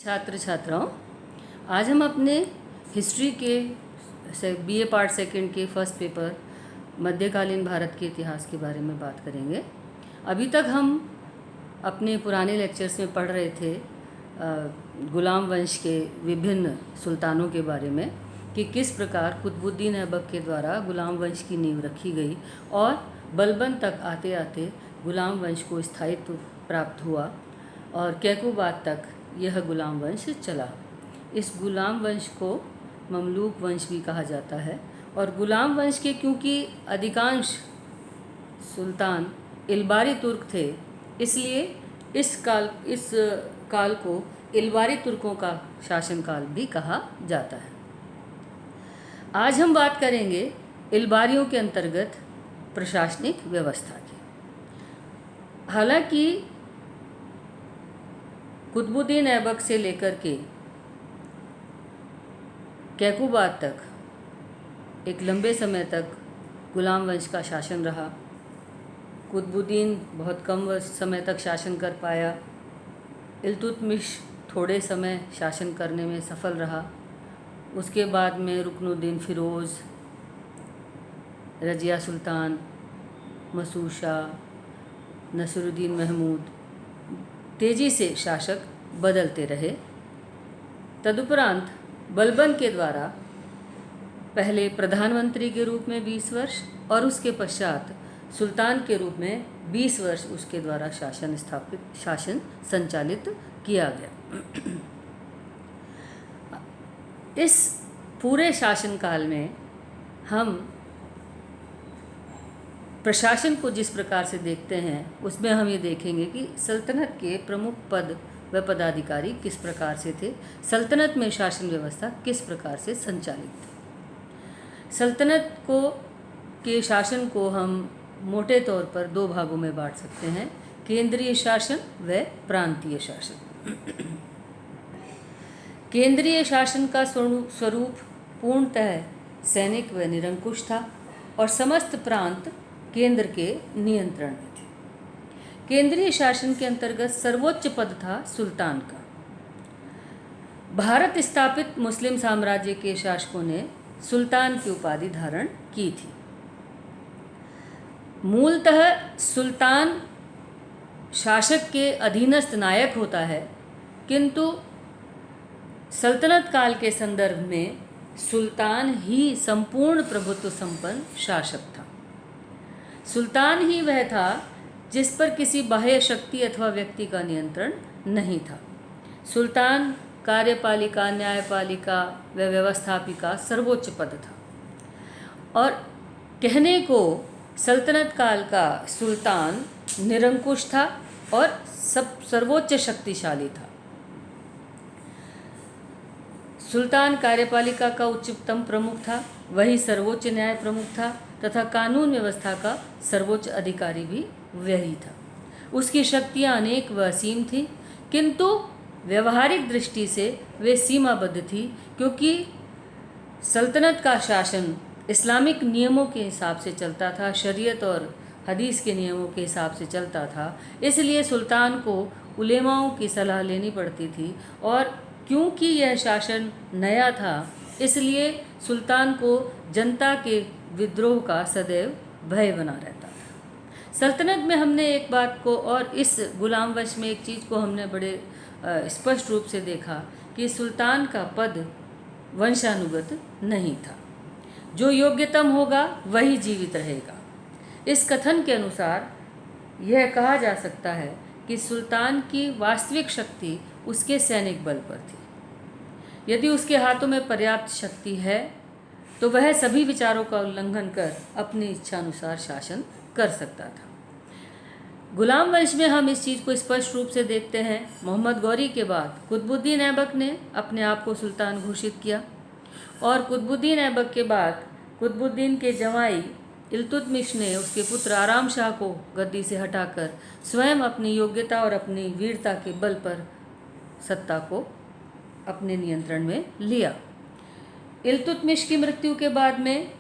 छात्र छात्राओं, आज हम अपने हिस्ट्री के बीए पार्ट सेकंड के फर्स्ट पेपर मध्यकालीन भारत के इतिहास के बारे में बात करेंगे। अभी तक हम अपने पुराने लेक्चर्स में पढ़ रहे थे गुलाम वंश के विभिन्न सुल्तानों के बारे में कि किस प्रकार कुतुबुद्दीन ऐबक के द्वारा गुलाम वंश की नींव रखी गई और बलबन तक आते आते गुलाम वंश को स्थायित्व प्राप्त हुआ और कैकोबाद तक यह गुलाम वंश चला। इस गुलाम वंश को ममलूक वंश भी कहा जाता है और गुलाम वंश के क्योंकि अधिकांश सुल्तान इलबारी तुर्क थे, इसलिए इस काल को इलबारी तुर्कों का शासनकाल भी कहा जाता है। आज हम बात करेंगे इलबारियों के अंतर्गत प्रशासनिक व्यवस्था की। हालांकि कुतुबुद्दीन ऐबक से लेकर के कैकोबाद तक एक लंबे समय तक गुलाम वंश का शासन रहा। कुतुबुद्दीन बहुत कम समय तक शासन कर पाया। इल्तुतमिश थोड़े समय शासन करने में सफल रहा। उसके बाद में रुकनुद्दीन फिरोज़, रजिया सुल्तान, मसूद शाह, नसरुद्दीन महमूद तेज़ी से शासक बदलते रहे। तदुपरांत बलबन के द्वारा पहले प्रधानमंत्री के रूप में 20 वर्ष और उसके पश्चात सुल्तान के रूप में 20 वर्ष उसके द्वारा शासन संचालित किया गया। इस पूरे शासनकाल में हम प्रशासन को जिस प्रकार से देखते हैं उसमें हम ये देखेंगे कि सल्तनत के प्रमुख पद व पदाधिकारी किस प्रकार से थे, सल्तनत में शासन व्यवस्था किस प्रकार से संचालित थी। सल्तनत के शासन को हम मोटे तौर पर दो भागों में बांट सकते हैं, केंद्रीय शासन व प्रांतीय शासन। केंद्रीय शासन का स्वरूप पूर्णतः सैनिक व निरंकुश था और समस्त प्रांत केंद्र के नियंत्रण में थे। केंद्रीय शासन के अंतर्गत सर्वोच्च पद था सुल्तान का। भारत स्थापित मुस्लिम साम्राज्य के शासकों ने सुल्तान की उपाधि धारण की थी। मूलतः सुल्तान शासक के अधीनस्थ नायक होता है, किंतु सल्तनत काल के संदर्भ में सुल्तान ही संपूर्ण प्रभुत्व संपन्न शासक था। सुल्तान ही वह था जिस पर किसी बाह्य शक्ति अथवा व्यक्ति का नियंत्रण नहीं था। सुल्तान कार्यपालिका, न्यायपालिका व व्यवस्थापिका सर्वोच्च पद था और कहने को सल्तनत काल का सुल्तान निरंकुश था और सर्वोच्च शक्तिशाली था। सुल्तान कार्यपालिका का उच्चतम प्रमुख था, वही सर्वोच्च न्याय प्रमुख था तथा कानून व्यवस्था का सर्वोच्च अधिकारी भी वही था। उसकी शक्तियाँ अनेक व असीम थी, किंतु व्यवहारिक दृष्टि से वे सीमाबद्ध थी, क्योंकि सल्तनत का शासन इस्लामिक नियमों के हिसाब से चलता था, शरीयत और हदीस के नियमों के हिसाब से चलता था। इसलिए सुल्तान को उलेमाओं की सलाह लेनी पड़ती थी और क्योंकि यह शासन नया था, इसलिए सुल्तान को जनता के विद्रोह का सदैव भय बना रहता था। सल्तनत में हमने एक बात को और इस गुलाम वंश में एक चीज़ को हमने बड़े स्पष्ट रूप से देखा कि सुल्तान का पद वंशानुगत नहीं था। जो योग्यतम होगा वही जीवित रहेगा। इस कथन के अनुसार यह कहा जा सकता है कि सुल्तान की वास्तविक शक्ति उसके सैनिक बल पर थी। यदि उसके हाथों में पर्याप्त शक्ति है तो वह सभी विचारों का उल्लंघन कर अपनी इच्छानुसार शासन कर सकता था। गुलाम वंश में हम इस चीज़ को स्पष्ट रूप से देखते हैं। मोहम्मद गौरी के बाद कुतुबुद्दीन ऐबक ने अपने आप को सुल्तान घोषित किया और कुतुबुद्दीन ऐबक के बाद कुतुबुद्दीन के जवाई इल्तुतमिश ने उसके पुत्र आराम शाह को गद्दी से हटाकर स्वयं अपनी योग्यता और अपनी वीरता के बल पर सत्ता को अपने नियंत्रण में लिया। इल्तुतमिश की मृत्यु के बाद में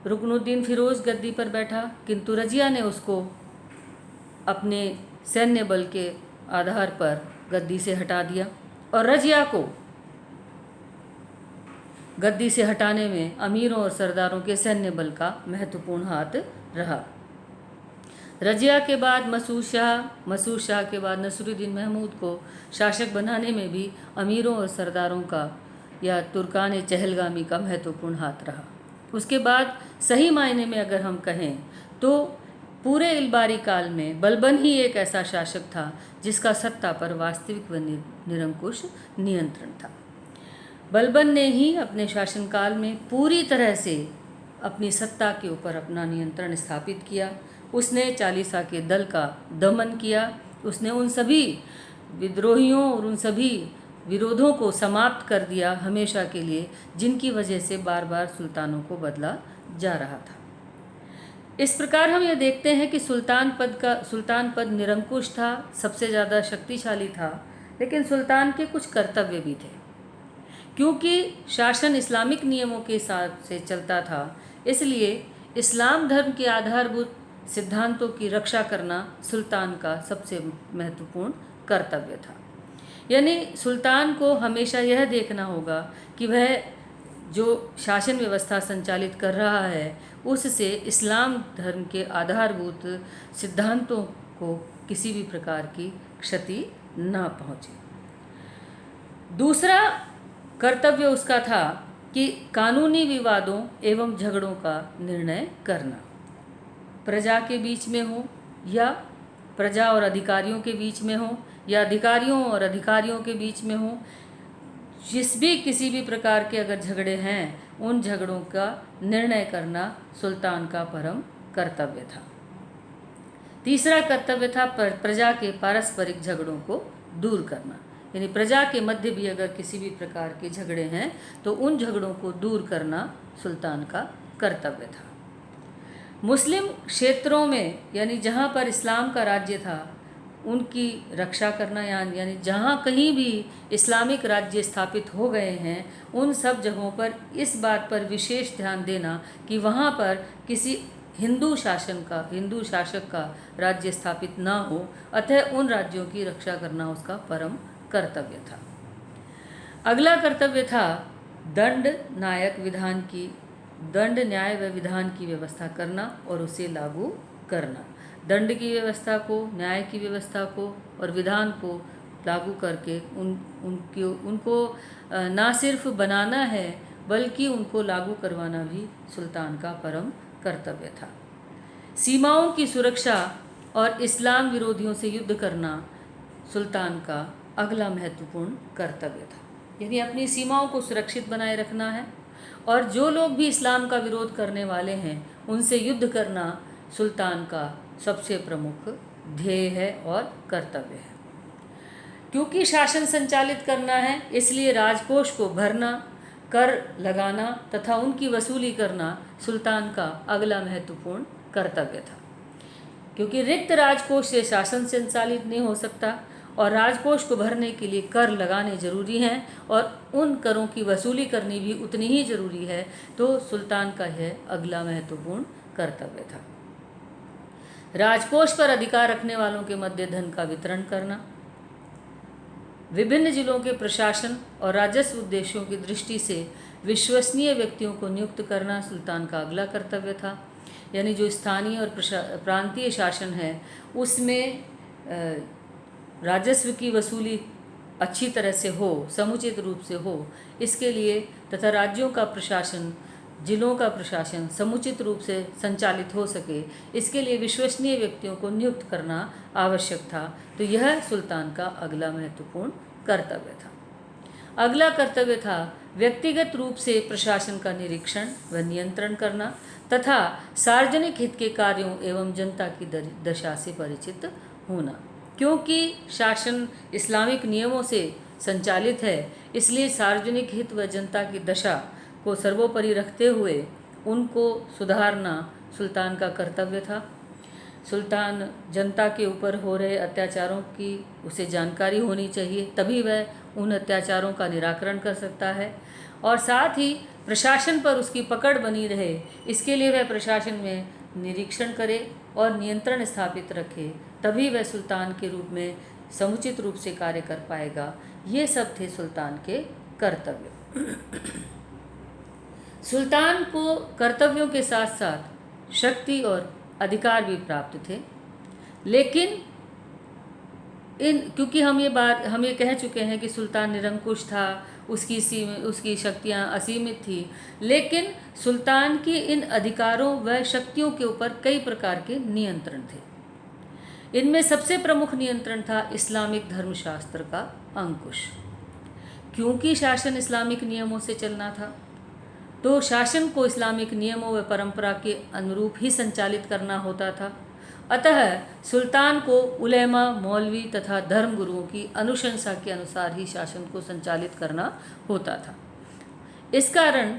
रुकनुद्दीन फिरोज़ गद्दी पर बैठा, किंतु रजिया ने उसको अपने सैन्य बल के आधार पर गद्दी से हटा दिया और रजिया को गद्दी से हटाने में अमीरों और सरदारों के सैन्य बल का महत्वपूर्ण हाथ रहा। रजिया के बाद मसूद शाह के बाद नसरुद्दीन महमूद को शासक बनाने में भी अमीरों और सरदारों का या तुर्कान चहलगामी का महत्वपूर्ण हाथ रहा। उसके बाद सही मायने में अगर हम कहें तो पूरे इल्बारी काल में बलबन ही एक ऐसा शासक था जिसका सत्ता पर वास्तविक व निरंकुश नियंत्रण था। बलबन ने ही अपने शासनकाल में पूरी तरह से अपनी सत्ता के ऊपर अपना नियंत्रण स्थापित किया। उसने चालीसा के दल का दमन किया। उसने उन सभी विद्रोहियों और उन सभी विरोधों को समाप्त कर दिया हमेशा के लिए, जिनकी वजह से बार बार सुल्तानों को बदला जा रहा था। इस प्रकार हम ये देखते हैं कि सुल्तान पद निरंकुश था, सबसे ज़्यादा शक्तिशाली था, लेकिन सुल्तान के कुछ कर्तव्य भी थे। क्योंकि शासन इस्लामिक नियमों के हिसाब से चलता था, इसलिए इस्लाम धर्म के आधारभूत सिद्धांतों की रक्षा करना सुल्तान का सबसे महत्वपूर्ण कर्तव्य था। यानी सुल्तान को हमेशा यह देखना होगा कि वह जो शासन व्यवस्था संचालित कर रहा है उससे इस्लाम धर्म के आधारभूत सिद्धांतों को किसी भी प्रकार की क्षति ना पहुँचे। दूसरा कर्तव्य उसका था कि कानूनी विवादों एवं झगड़ों का निर्णय करना, प्रजा के बीच में हो या प्रजा और अधिकारियों के बीच में हो या अधिकारियों और अधिकारियों के बीच में हो, किसी भी प्रकार के अगर झगड़े हैं, उन झगड़ों का निर्णय करना सुल्तान का परम कर्तव्य था। तीसरा कर्तव्य था प्रजा के पारस्परिक झगड़ों को दूर करना, यानी प्रजा के मध्य भी अगर किसी भी प्रकार के झगड़े हैं तो उन झगड़ों को दूर करना सुल्तान का कर्तव्य था। मुस्लिम क्षेत्रों में यानी जहाँ पर इस्लाम का राज्य था उनकी रक्षा करना, यानी जहाँ कहीं भी इस्लामिक राज्य स्थापित हो गए हैं उन सब जगहों पर इस बात पर विशेष ध्यान देना कि वहाँ पर किसी हिंदू शासक का राज्य स्थापित ना हो, अतः उन राज्यों की रक्षा करना उसका परम कर्तव्य था। अगला कर्तव्य था दंड न्याय व विधान की व्यवस्था करना और उसे लागू करना। दंड की व्यवस्था को, न्याय की व्यवस्था को और विधान को लागू करके उनको ना सिर्फ बनाना है बल्कि उनको लागू करवाना भी सुल्तान का परम कर्तव्य था। सीमाओं की सुरक्षा और इस्लाम विरोधियों से युद्ध करना सुल्तान का अगला महत्वपूर्ण कर्तव्य था। यानी अपनी सीमाओं को सुरक्षित बनाए रखना है और जो लोग भी इस्लाम का विरोध करने वाले हैं उनसे युद्ध करना सुल्तान का सबसे प्रमुख ध्येय है और कर्तव्य है। क्योंकि शासन संचालित करना है इसलिए राजकोष को भरना, कर लगाना तथा उनकी वसूली करना सुल्तान का अगला महत्वपूर्ण कर्तव्य था। क्योंकि रिक्त राजकोष से शासन संचालित नहीं हो सकता और राजकोष को भरने के लिए कर लगाने जरूरी हैं और उन करों की वसूली करनी भी उतनी ही जरूरी है, तो सुल्तान का यह अगला महत्वपूर्ण कर्तव्य था। राजकोष पर अधिकार रखने वालों के मध्य धन का वितरण करना, विभिन्न जिलों के प्रशासन और राजस्व उद्देश्यों की दृष्टि से विश्वसनीय व्यक्तियों को नियुक्त करना सुल्तान का अगला कर्तव्य था। यानी जो स्थानीय और प्रांतीय शासन है उसमें राजस्व की वसूली अच्छी तरह से हो, समुचित रूप से हो, इसके लिए तथा राज्यों का प्रशासन, जिलों का प्रशासन समुचित रूप से संचालित हो सके, इसके लिए विश्वसनीय व्यक्तियों को नियुक्त करना आवश्यक था। तो यह सुल्तान का अगला महत्वपूर्ण कर्तव्य था। अगला कर्तव्य था व्यक्तिगत रूप से प्रशासन का निरीक्षण व नियंत्रण करना तथा सार्वजनिक हित के कार्यों एवं जनता की दशा से परिचित होना। क्योंकि शासन इस्लामिक नियमों से संचालित है, इसलिए सार्वजनिक हित व जनता की दशा को सर्वोपरि रखते हुए उनको सुधारना सुल्तान का कर्तव्य था। सुल्तान जनता के ऊपर हो रहे अत्याचारों की उसे जानकारी होनी चाहिए, तभी वह उन अत्याचारों का निराकरण कर सकता है और साथ ही प्रशासन पर उसकी पकड़ बनी रहे, इसके लिए वह प्रशासन में निरीक्षण करे और नियंत्रण स्थापित रखे, तभी वह सुल्तान के रूप में समुचित रूप से कार्य कर पाएगा। ये सब थे सुल्तान के कर्तव्य। सुल्तान को कर्तव्यों के साथ साथ शक्ति और अधिकार भी प्राप्त थे, लेकिन क्योंकि हम ये कह चुके हैं कि सुल्तान निरंकुश था, उसकी शक्तियाँ असीमित थी, लेकिन सुल्तान की इन अधिकारों व शक्तियों के ऊपर कई प्रकार के नियंत्रण थे। इनमें सबसे प्रमुख नियंत्रण था इस्लामिक धर्मशास्त्र का अंकुश। क्योंकि शासन इस्लामिक नियमों से चलना था, तो शासन को इस्लामिक नियमों व परंपरा के अनुरूप ही संचालित करना होता था। अतः सुल्तान को उलेमा, मौलवी तथा धर्मगुरुओं की अनुशंसा के अनुसार ही शासन को संचालित करना होता था। इस कारण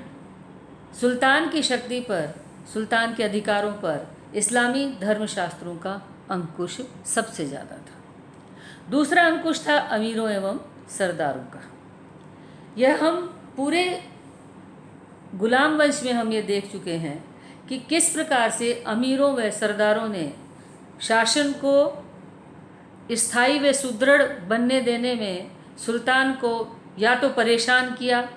सुल्तान की शक्ति पर, सुल्तान के अधिकारों पर इस्लामी धर्मशास्त्रों का अंकुश सबसे ज़्यादा था। दूसरा अंकुश था अमीरों एवं सरदारों का। यह हम पूरे गुलाम वंश में हम ये देख चुके हैं कि किस प्रकार से अमीरों व सरदारों ने शासन को स्थायी व सुदृढ़ बनने देने में सुल्तान को या तो परेशान किया,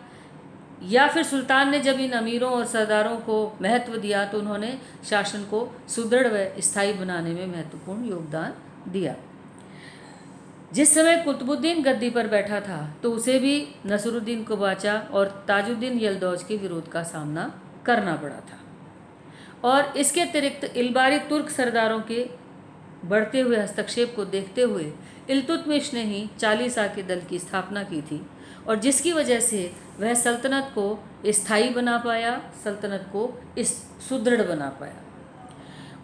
या फिर सुल्तान ने जब इन अमीरों और सरदारों को महत्व दिया तो उन्होंने शासन को सुदृढ़ व स्थायी बनाने में महत्वपूर्ण योगदान दिया। जिस समय कुतुबुद्दीन गद्दी पर बैठा था तो उसे भी नसरुद्दीन कुबाचा और ताजुद्दीन यलदौज के विरोध का सामना करना पड़ा था, और इसके अतिरिक्त इल्बारी तुर्क सरदारों के बढ़ते हुए हस्तक्षेप को देखते हुए इल्तुतमिश ने ही 40 के दल की स्थापना की थी, और जिसकी वजह से वह सल्तनत को स्थायी बना पाया, सल्तनत को सुदृढ़ बना पाया।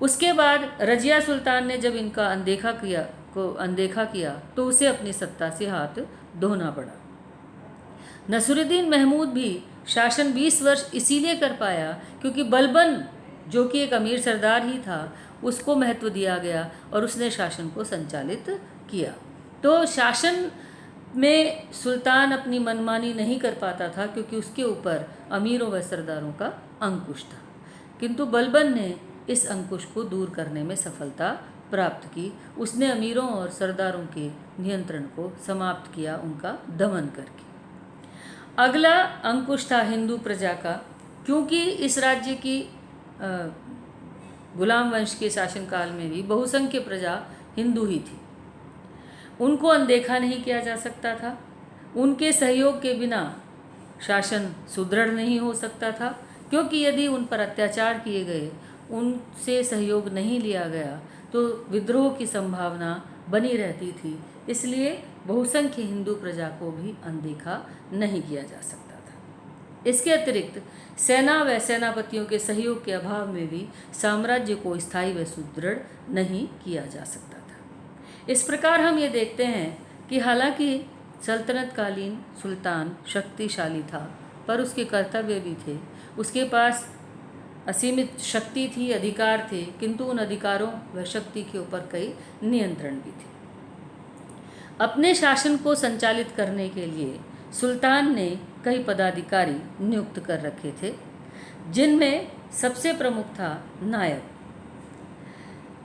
उसके बाद रजिया सुल्तान ने जब इनका अनदेखा किया तो उसे अपनी सत्ता से हाथ धोना पड़ा। नसरुद्दीन महमूद भी शासन 20 वर्ष इसीलिए कर पाया क्योंकि बलबन, जो कि एक अमीर सरदार ही था, उसको महत्व दिया गया और उसने शासन को संचालित किया। तो शासन में सुल्तान अपनी मनमानी नहीं कर पाता था क्योंकि उसके ऊपर अमीरों व सरदारों का अंकुश था, किंतु बलबन ने इस अंकुश को दूर करने में सफलता प्राप्त की। उसने अमीरों और सरदारों के नियंत्रण को समाप्त किया, उनका दमन करके। अगला अंकुश था हिंदू प्रजा का, क्योंकि इस राज्य की गुलाम वंश के शासनकाल में भी बहुसंख्य प्रजा हिंदू ही थी। उनको अनदेखा नहीं किया जा सकता था। उनके सहयोग के बिना शासन सुदृढ़ नहीं हो सकता था, क्योंकि यदि उन पर अत्याचार किए गए, उनसे सहयोग नहीं लिया गया तो विद्रोह की संभावना बनी रहती थी। इसलिए बहुसंख्य हिंदू प्रजा को भी अनदेखा नहीं किया जा सकता था। इसके अतिरिक्त सेना व सेनापतियों के सहयोग के अभाव में भी साम्राज्य को स्थायी व सुदृढ़ नहीं किया जा सकता था। इस प्रकार हम ये देखते हैं कि हालांकि सल्तनतकालीन सुल्तान शक्तिशाली था, पर उसके कर्तव्य भी थे। उसके पास असीमित शक्ति थी, अधिकार थे, किंतु उन अधिकारों व शक्ति के ऊपर कई नियंत्रण भी थे। अपने शासन को संचालित करने के लिए सुल्तान ने कई पदाधिकारी नियुक्त कर रखे थे, जिनमें सबसे प्रमुख था नायब।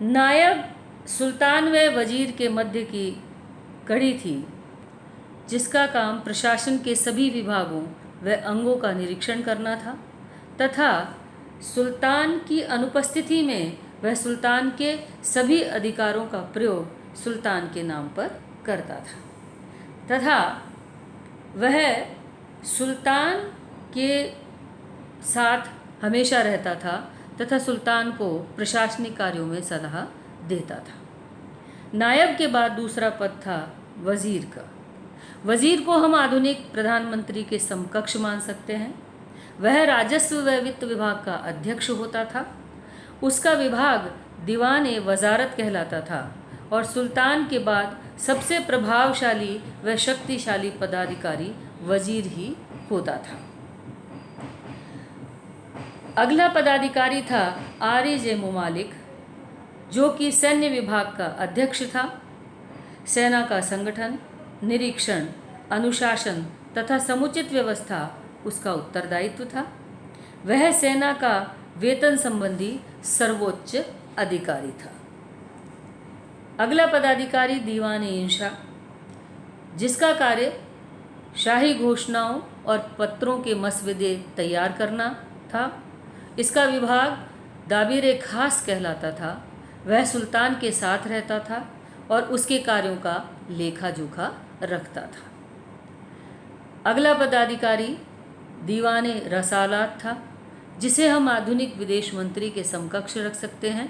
नायब सुल्तान व वजीर के मध्य की कड़ी थी, जिसका काम प्रशासन के सभी विभागों व अंगों का निरीक्षण करना था तथा सुल्तान की अनुपस्थिति में वह सुल्तान के सभी अधिकारों का प्रयोग सुल्तान के नाम पर करता था तथा वह सुल्तान के साथ हमेशा रहता था तथा सुल्तान को प्रशासनिक कार्यों में सलाह देता था। नायब के बाद दूसरा पद था वजीर का। वजीर को हम आधुनिक प्रधानमंत्री के समकक्ष मान सकते हैं। वह राजस्व व वित्त विभाग का अध्यक्ष होता था। उसका विभाग दीवान वजारत कहलाता था और सुल्तान के बाद सबसे प्रभावशाली व शक्तिशाली पदाधिकारी वजीर ही होता था। अगला पदाधिकारी था आरिज मुमालिक, जो कि सैन्य विभाग का अध्यक्ष था। सेना का संगठन, निरीक्षण, अनुशासन तथा समुचित व्यवस्था उसका उत्तरदायित्व था। वह सेना का वेतन संबंधी सर्वोच्च अधिकारी था। अगला पदाधिकारी दीवान इंशा, जिसका कार्य शाही घोषणाओं और पत्रों के मसवदे तैयार करना था। इसका विभाग दाबिर खास कहलाता था। वह सुल्तान के साथ रहता था और उसके कार्यों का लेखा जोखा रखता था। अगला पदाधिकारी दीवान रसालात था, जिसे हम आधुनिक विदेश मंत्री के समकक्ष रख सकते हैं।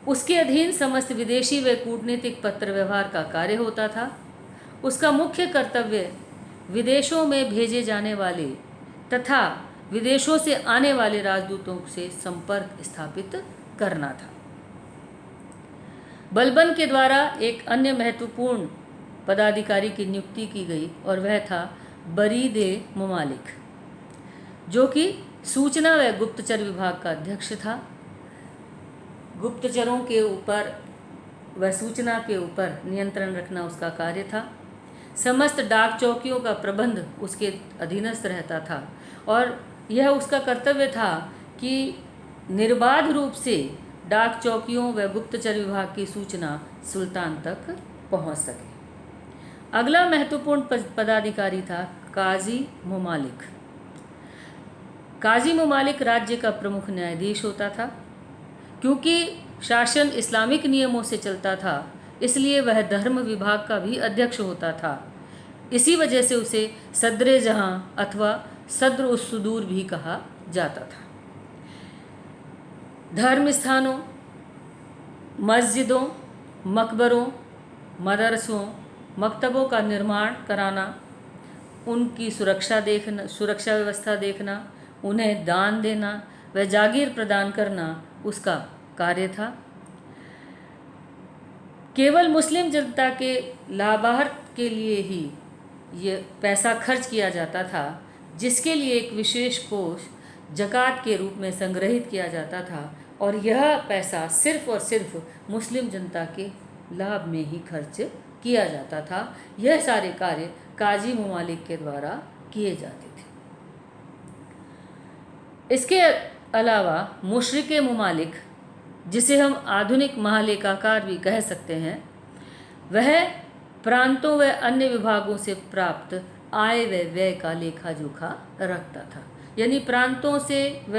उसके अधीन समस्त विदेशी व कूटनीतिक पत्र व्यवहार का कार्य होता था। उसका मुख्य कर्तव्य विदेशों में भेजे जाने वाले तथा विदेशों से आने वाले राजदूतों से संपर्क स्थापित करना था। बलबन के द्वारा एक अन्य महत्वपूर्ण पदाधिकारी की नियुक्ति की गई और वह था बरीद-ए ममालिक, जो कि सूचना व गुप्तचर विभाग का अध्यक्ष था। गुप्तचरों के ऊपर व सूचना के ऊपर नियंत्रण रखना उसका कार्य था। समस्त डाक चौकियों का प्रबंध उसके अधीनस्थ रहता था और यह उसका कर्तव्य था कि निर्बाध रूप से डाक चौकियों व गुप्तचर विभाग की सूचना सुल्तान तक पहुंच सके। अगला महत्वपूर्ण पदाधिकारी था काजी ममालिक। काजी ममालिक राज्य का प्रमुख न्यायाधीश होता था। क्योंकि शासन इस्लामिक नियमों से चलता था, इसलिए वह धर्म विभाग का भी अध्यक्ष होता था। इसी वजह से उसे सदरे जहां अथवा सद्र उस सुदूर भी कहा जाता था। धर्म स्थानों, मस्जिदों, मकबरों, मदरसों, मकतबों का निर्माण कराना, उनकी सुरक्षा व्यवस्था देखना, उन्हें दान देना व जागीर प्रदान करना उसका कार्य था। केवल मुस्लिम जनता के लाभार्थ के लिए ही ये पैसा खर्च किया जाता था, जिसके लिए एक विशेष कोष ज़कात के रूप में संग्रहित किया जाता था और यह पैसा सिर्फ और सिर्फ मुस्लिम जनता के लाभ में ही खर्च किया जाता था। यह सारे कार्य काजी ममालिक के द्वारा किए जाते थे। इसके अलावा मुशरिक ममालिक, जिसे हम आधुनिक महालेखाकार भी कह सकते हैं, वह प्रांतों व अन्य विभागों से प्राप्त आय व व्यय का लेखा जोखा रखता था। यानी प्रांतों से व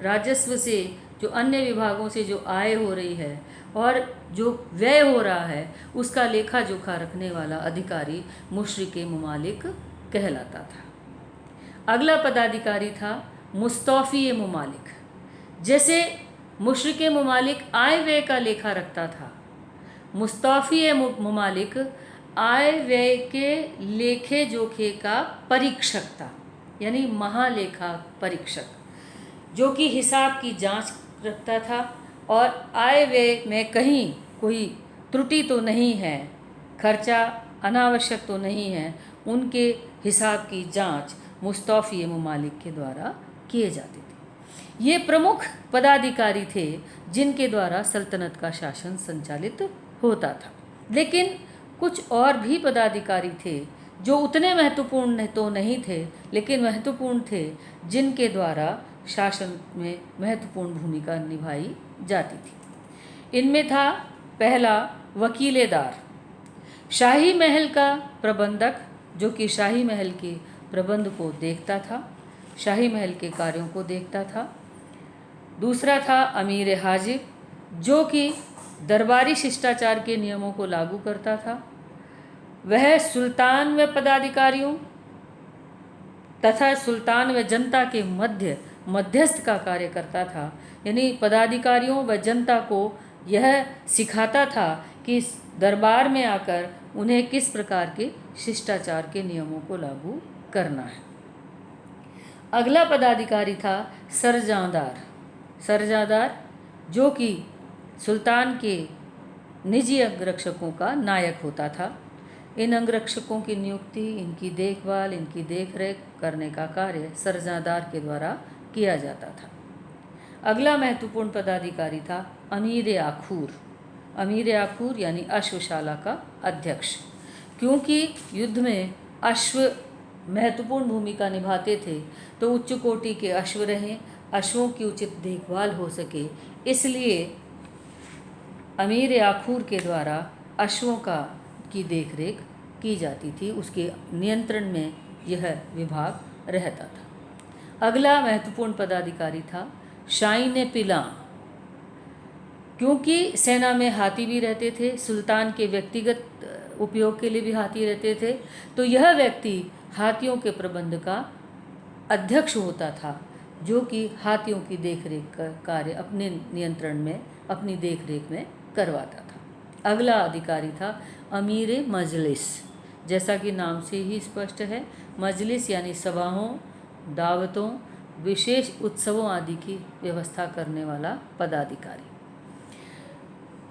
राजस्व से, जो अन्य विभागों से जो आय हो रही है और जो व्यय हो रहा है, उसका लेखा जोखा रखने वाला अधिकारी मुशरिक ममालिक कहलाता था। अगला पदाधिकारी था मुस्तौफ़ी ममालिक। जैसे मुशरिक ममालिक आय व्यय का लेखा रखता था, मुस्तौफ़ी ममालिक आय व्यय के लेखे जोखे का परीक्षक था। यानी महालेखा परीक्षक, जो कि हिसाब की जांच रखता था और आय व्यय में कहीं कोई त्रुटि तो नहीं है, खर्चा अनावश्यक तो नहीं है, उनके हिसाब की जांच मुस्तौफ़ी ममालिक के द्वारा किए जाते थे। ये प्रमुख पदाधिकारी थे जिनके द्वारा सल्तनत का शासन संचालित होता था। लेकिन कुछ और भी पदाधिकारी थे जो उतने महत्वपूर्ण तो नहीं थे, लेकिन महत्वपूर्ण थे, जिनके द्वारा शासन में महत्वपूर्ण भूमिका निभाई जाती थी। इनमें था पहला वकीलेदार, शाही महल का प्रबंधक, जो कि शाही महल के प्रबंध को देखता था, शाही महल के कार्यों को देखता था। दूसरा था अमीर हाजिब, जो कि दरबारी शिष्टाचार के नियमों को लागू करता था। वह सुल्तान व पदाधिकारियों तथा सुल्तान व जनता के मध्यस्थ का कार्य करता था। यानी पदाधिकारियों व जनता को यह सिखाता था कि दरबार में आकर उन्हें किस प्रकार के शिष्टाचार के नियमों को लागू करना है। अगला पदाधिकारी था सरजादार, जो कि सुल्तान के निजी अंगरक्षकों का नायक होता था। इन अंगरक्षकों की नियुक्ति, इनकी देखभाल, इनकी देखरेख करने का कार्य सरजादार के द्वारा किया जाता था। अगला महत्वपूर्ण पदाधिकारी था अमीर आखूर यानी अश्वशाला का अध्यक्ष। क्योंकि युद्ध में अश्व महत्वपूर्ण भूमिका निभाते थे, तो उच्च कोटि के अश्व रहें, अश्वों की उचित देखभाल हो सके, इसलिए अमीर याखूर के द्वारा अश्वों की देखरेख की जाती थी, उसके नियंत्रण में यह विभाग रहता था। अगला महत्वपूर्ण पदाधिकारी था शाइन पिलां। क्योंकि सेना में हाथी भी रहते थे, सुल्तान के व्यक्तिगत उपयोग के लिए भी हाथी रहते थे, तो यह व्यक्ति हाथियों के प्रबंध का अध्यक्ष होता था, जो कि हाथियों की देखरेख का कार्य अपने नियंत्रण में, अपनी देखरेख में करवाता था। अगला अधिकारी था अमीर मजलिस। जैसा कि नाम से ही स्पष्ट है, मजलिस यानी सभाओं, दावतों, विशेष उत्सवों आदि की व्यवस्था करने वाला पदाधिकारी।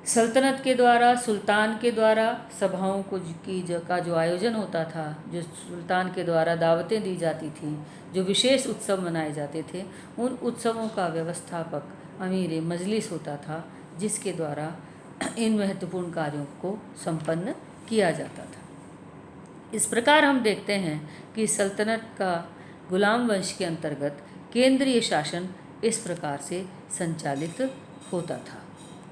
सल्तनत के द्वारा, सुल्तान के द्वारा सभाओं का जो आयोजन होता था, जो सुल्तान के द्वारा दावतें दी जाती थीं, जो विशेष उत्सव मनाए जाते थे, उन उत्सवों का व्यवस्थापक अमीर मजलिस होता था, जिसके द्वारा इन महत्वपूर्ण कार्यों को संपन्न किया जाता था। इस प्रकार हम देखते हैं कि सल्तनत का गुलाम वंश के अंतर्गत केंद्रीय शासन इस प्रकार से संचालित होता था।